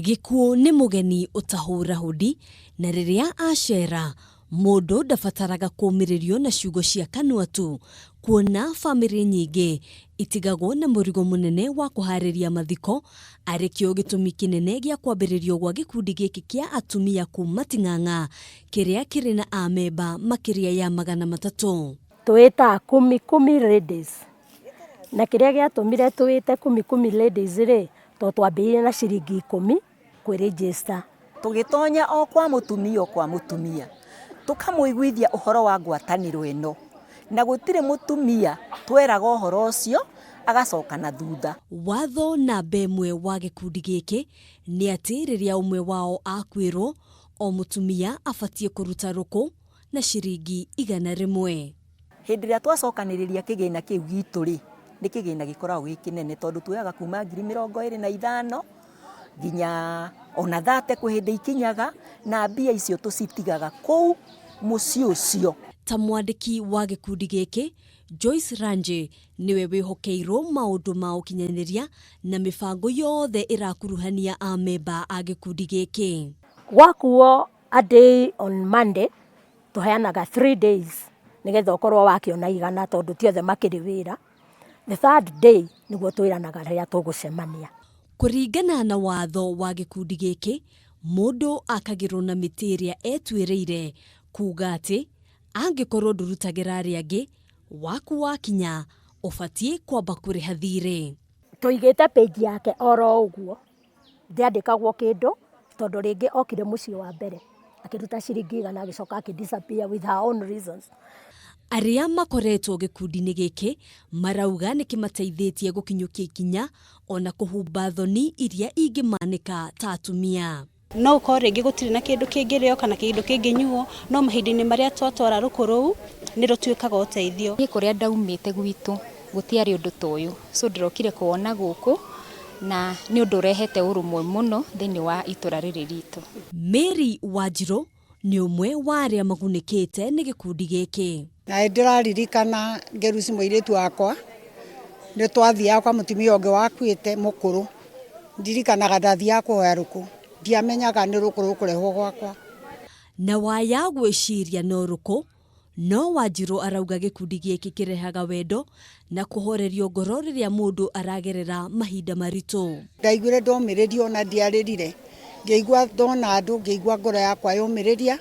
Gikuo nĩ mugeni utahura hudi na riria acera mundu ndabataraga kũmĩrĩrio na ciugo cia kanua tu, kuona famĩlĩ nyingĩ itigagwo na mũrigo munene wa kuharĩria mathiko, arĩkĩo gĩtũmi kĩnene gĩa kwambĩrĩrio gwa gĩkundi gĩkĩ kĩa atumia kuma Ting'ang'a kĩrĩa kĩrĩ na amemba makĩria ya 300. Twĩta kumi ladies, na kĩrĩa gĩatũmire twĩte kumi ladies rĩ, to twambĩrĩirie na ciringi 10 kwĩregister. Tũgĩtonya o kwa mũtumia tukamũiguithia ũhoro wa ngwatanĩro ĩno, na gũtirĩ mũtumia tweraga ũhoro ũcio agacoka na thutha. Watho namba ĩmwe wa gĩkundi gĩkĩ nĩ atĩ rĩrĩa ũmwe wao akwĩrwo, o mũtumia abatie kũruta rũkũ na ciringi 100. Hĩndĩ ĩrĩa twacokanĩrĩria kĩgĩna kĩu gitũ rĩ, nĩ kĩgĩna gĩkoragwo gĩ kĩnene, tondũ tuoyaga kuma 25,000 nginya ona 30 kwĩ hĩndĩ ikinyaga, na mbia icio tũcitigaga kũu mũciĩ ũcio. Ta mwandĩki wa gĩkundi gĩkĩ, Joyce Ranji niwe wĩhokeirwo maũndũ ma ũkinyanĩria na mĩbango yothe ĩrakuruhania amemba a gĩkundi gĩkĩ. Gwakuo a day on Monday, tũheanaga 3 days nĩgetha ũkorwo wakĩona igana, tondũ ti othe makĩrĩ wĩra. The third day nĩguo twĩranaga rĩrĩa tũgũcemania. Kũringana na watho wa gĩkundi gĩkĩ, mũndũ akagĩrwo na mĩtĩ ĩrĩa etuĩrĩire, kuga atĩ angĩkorwo ndũrutagĩra arĩa angĩ, waku wakinya ũbatie kwamba kũrĩha thirĩ. Tũigĩte page yake oro ũguo, ndĩandĩkagwo kĩndũ, tondũ rĩngĩ okire mũciĩ wa mbere akĩruta ciringi 100 agĩcoka akĩdisappear with her own reasons. Arĩa makoretwo gĩkundi-inĩ gĩkĩ marauga nĩ kĩmateithĩtie gũkinyũkia ikinya ona kũhumba thoni iria ingĩmanĩka ta atumia. No ũkorwo rĩngĩ gũtirĩ na kĩndũ kĩngĩrĩo kana kĩndũ kĩngĩnyuo, no mahinda-inĩ marĩa twatwara rũkũ rũu nĩ rũtuĩkaga ũteithio. Niĩ kũrĩa ndaumĩte gwitũ gũtiarĩ ũndũ ta ũyũ, so ndĩrokire kuona gũkũ na nĩ ũndũ ũrehete ũrũmwe mũno thĩinĩ wa itũra rĩrĩ ritũ. Mary Wanjirũ nĩ ũmwe wa arĩa magunĩkĩte nĩ gĩkundi gĩkĩ. Na ndĩraririkana Ngerusi mũirĩtu wakwa, nĩ twathiaga kwa mũtumia ũngĩ wakuĩte mũkũrũ, ndirikanaga ndathiaga kũhoya rũkũ, ndiamenyaga nĩ rũkũ rũkũrehwo gwakwa. Na waya gwĩciria no rũkũ, no Wanjirũ arauga gĩkundi gĩkĩ kĩrehaga wendo na kũhorerio ngoro rĩrĩa mũndũ aragerera mahinda maritũ. Ndaiguire ndomĩrĩrio na ndiarĩrire, ngĩigua ndona andũ, ngĩigua ngoro yakwa yũmĩrĩria,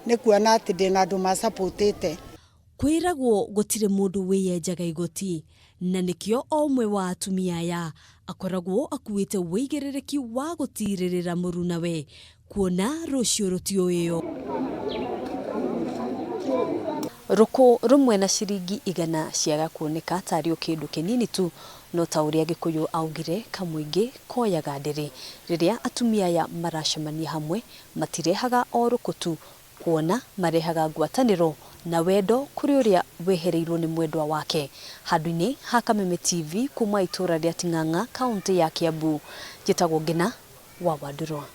nĩ kuona atĩ ndĩna andũ macapotĩte. Kwĩragwo gũtirĩ mũndũ wĩyenjaga igoti, na nĩkĩo o ũmwe wa atumia aya akoragwo akuĩte wĩigĩrĩrĩki wa gũtirĩrĩra mũrunawe, kuona rũciũ rũtiũĩyo. Rũkũ rũmwe na ciringi 100 ciaga kuoneka tarĩ o kĩndũ kĩnini tu, no ta ũrĩa Gĩkũyũ augire, kamũingĩ koyaga ndĩrĩ. Rĩrĩa atumia aya maracemania hamwe, matirehaga o rũkũ tu, kuona marehaga ngwatanĩro na wendo kũrĩ ũrĩa wehereirwo nĩ mwendwa wake. Handũ-inĩ ha Kameme TV kuma itũra rĩa Ting'ang'a, kaunti ya Kiambu, njĩtagwo Ngina wa Wandurwa.